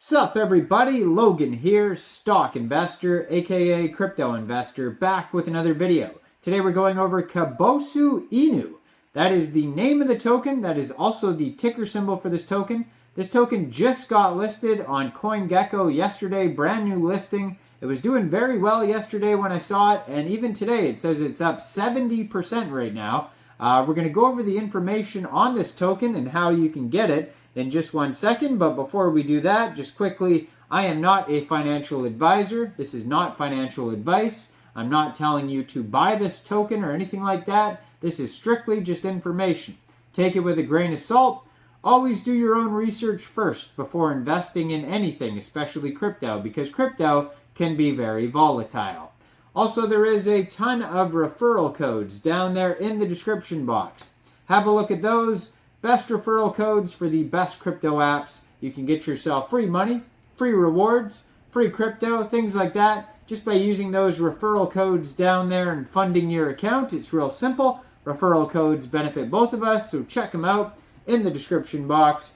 Sup everybody, Logan here, stock investor, aka crypto investor, back with another video. Today we're going over Kabosu Inu. That is the name of the token, that is also the ticker symbol for this token. This token just got listed on CoinGecko yesterday, brand new listing. It was doing very well yesterday when I saw it, and even today it says it's up 70% right now. We're going to go over the information on this token and how you can get it in just 1 second, but before we do that, just quickly, I am not a financial advisor. This is not financial advice. I'm not telling you to buy this token or anything like that. This is strictly just information. Take it with a grain of salt. Always do your own research first before investing in anything, especially crypto, because crypto can be very volatile. Also, there is a ton of referral codes down there in the description box. Have a look at those. Best referral codes for the best crypto apps. You can get yourself free money, free rewards, free crypto, things like that. Just by using those referral codes down there and funding your account. It's real simple. Referral codes benefit both of us, so check them out in the description box.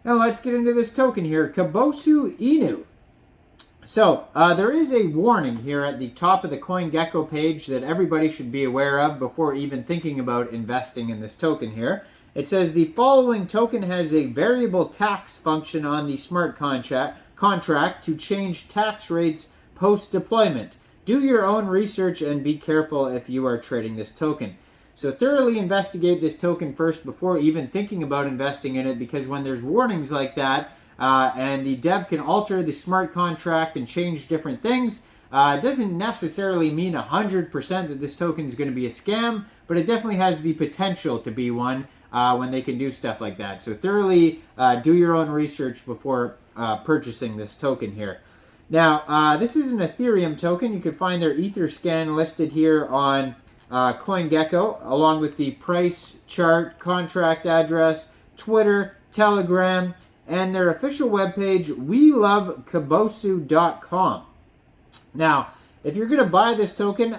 Now let's get into this token here, Kabosu Inu. So, there is a warning here at the top of the CoinGecko page that everybody should be aware of before even thinking about investing in this token here. It says the following token has a variable tax function on the smart contract to change tax rates post-deployment. Do your own research and be careful if you are trading this token. So thoroughly investigate this token first before even thinking about investing in it, because when there's warnings like that and the dev can alter the smart contract and change different things, it doesn't necessarily mean 100% that this token is going to be a scam, but it definitely has the potential to be one when they can do stuff like that. So thoroughly do your own research before purchasing this token here. Now, this is an Ethereum token. You can find their Etherscan listed here on CoinGecko, along with the price chart, contract address, Twitter, Telegram, and their official webpage, welovekabosu.com. Now, if you're going to buy this token,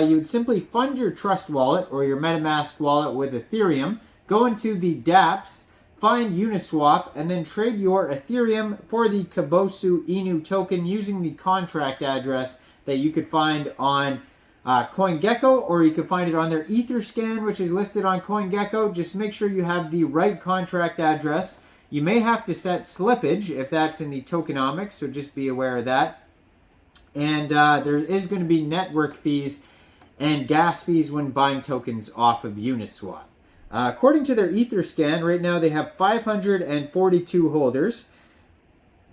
you'd simply fund your Trust wallet or your MetaMask wallet with Ethereum, go into the dApps, find Uniswap, and then trade your Ethereum for the Kabosu Inu token using the contract address that you could find on CoinGecko, or you can find it on their Etherscan, which is listed on CoinGecko. Just make sure you have the right contract address. You may have to set slippage if that's in the tokenomics, so just be aware of that. And there is going to be network fees and gas fees when buying tokens off of Uniswap. According to their Etherscan, right now they have 542 holders.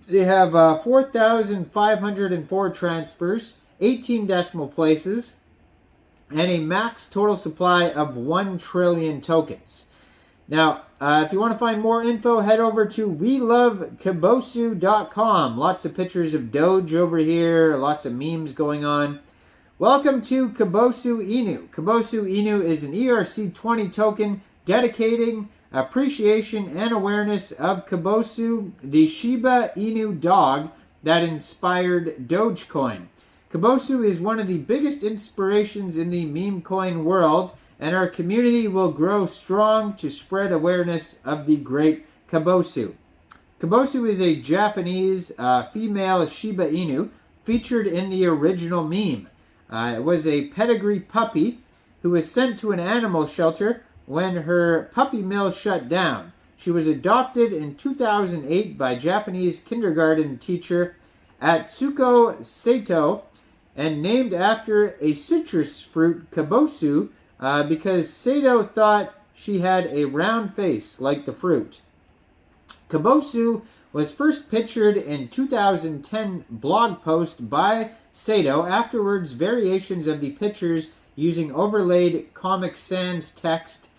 They have 4,504 transfers, 18 decimal places, and a max total supply of 1 trillion tokens. Now, if you want to find more info, head over to welovekabosu.com. Lots of pictures of Doge over here, lots of memes going on. Welcome to Kabosu Inu. Kabosu Inu is an ERC20 token dedicating appreciation and awareness of Kabosu, the Shiba Inu dog that inspired Dogecoin. Kabosu is one of the biggest inspirations in the meme coin world, and our community will grow strong to spread awareness of the great Kabosu. Kabosu is a Japanese female Shiba Inu featured in the original meme. It was a pedigree puppy who was sent to an animal shelter when her puppy mill shut down. She was adopted in 2008 by Japanese kindergarten teacher Atsuko Sato and named after a citrus fruit, Kabosu, because Sato thought she had a round face like the fruit. Kabosu was first pictured in 2010 blog post by Sato. Afterwards, variations of the pictures using overlaid Comic Sans text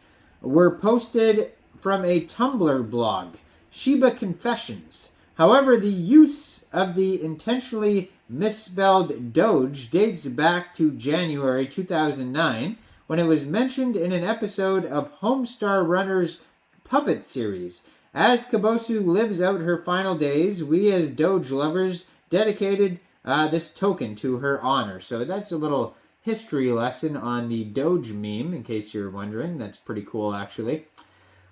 were posted from a Tumblr blog, Shiba Confessions. However, the use of the intentionally misspelled Doge dates back to January 2009, when it was mentioned in an episode of Homestar Runner's Puppet series. As Kabosu lives out her final days, we as Doge lovers dedicated this token to her honor. So that's a little history lesson on the Doge meme, in case you're wondering. That's pretty cool, actually.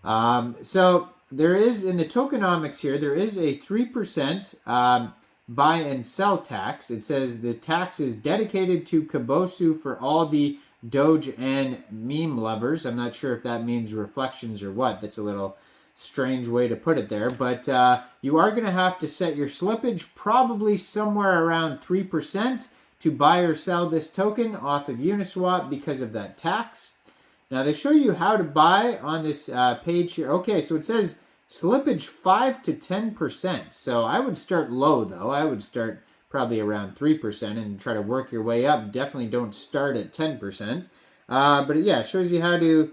So there is, in the tokenomics here, there is a 3% buy and sell tax. It says the tax is dedicated to Kabosu for all the Doge and meme lovers. I'm not sure if that means reflections or what. That's a little strange way to put it there. But you are going to have to set your slippage probably somewhere around 3% to buy or sell this token off of Uniswap because of that tax. Now they show you how to buy on this page here. Okay, so it says slippage 5 to 10%. So I would start low though. I would start probably around 3% and try to work your way up. Definitely don't start at 10%. But yeah, it shows you how to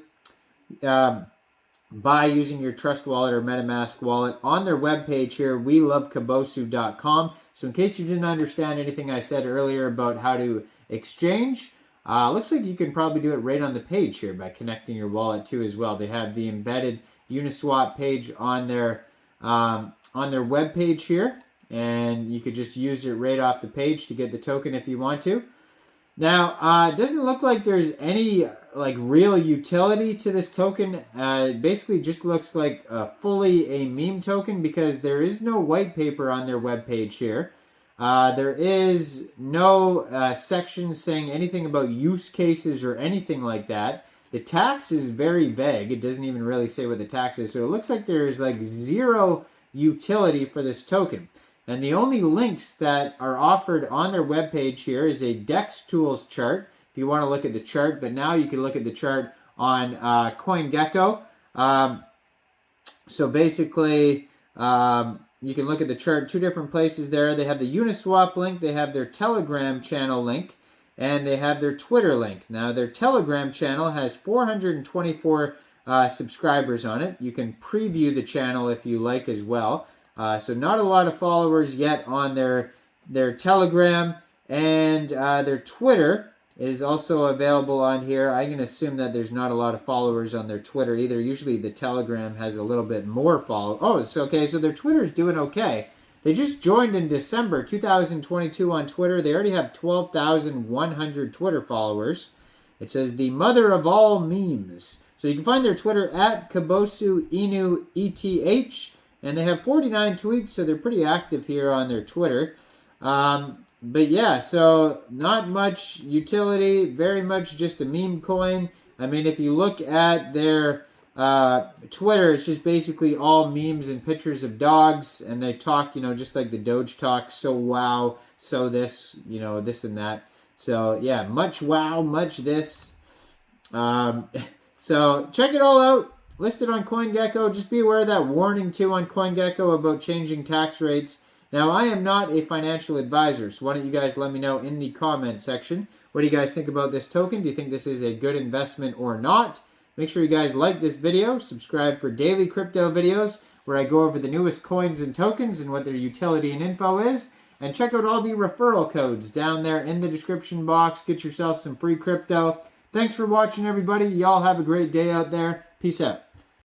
buy using your Trust Wallet or MetaMask wallet on their webpage here, welovekabosu.com. So in case you didn't understand anything I said earlier about how to exchange, looks like you can probably do it right on the page here by connecting your wallet too as well. They have the embedded Uniswap page on their webpage here, and you could just use it right off the page to get the token if you want to. Now, it doesn't look like there's any like real utility to this token. It basically just looks like fully a meme token because there is no white paper on their webpage here. There is no section saying anything about use cases or anything like that. The tax is very vague. It doesn't even really say what the tax is. So it looks like there's like zero utility for this token. And the only links that are offered on their webpage here is a DEX tools chart, if you want to look at the chart. But now you can look at the chart on CoinGecko. So basically, you can look at the chart two different places there. They have the Uniswap link, they have their Telegram channel link, and they have their Twitter link. Now, their Telegram channel has 424 subscribers on it. You can preview the channel if you like as well. So not a lot of followers yet on their Telegram, and their Twitter is also available on here. I can assume that there's not a lot of followers on their Twitter either. Usually the Telegram has a little bit more followers. Oh, it's okay. So their Twitter's doing okay. They just joined in December 2022 on Twitter. They already have 12,100 Twitter followers. It says the mother of all memes. So you can find their Twitter at Kabosu Inu ETH. And they have 49 tweets, so they're pretty active here on their Twitter. But yeah, so not much utility, very much just a meme coin. I mean, if you look at their Twitter, it's just basically all memes and pictures of dogs. And they talk, just like the Doge talk, so wow, so this, this and that. So yeah, much wow, much this. So check it all out. Listed on CoinGecko. Just be aware of that warning too on CoinGecko about changing tax rates. Now, I am not a financial advisor, so why don't you guys let me know in the comment section. What do you guys think about this token? Do you think this is a good investment or not? Make sure you guys like this video, subscribe for daily crypto videos where I go over the newest coins and tokens and what their utility and info is. And check out all the referral codes down there in the description box. Get yourself some free crypto. Thanks for watching, everybody. Y'all have a great day out there. Peace out.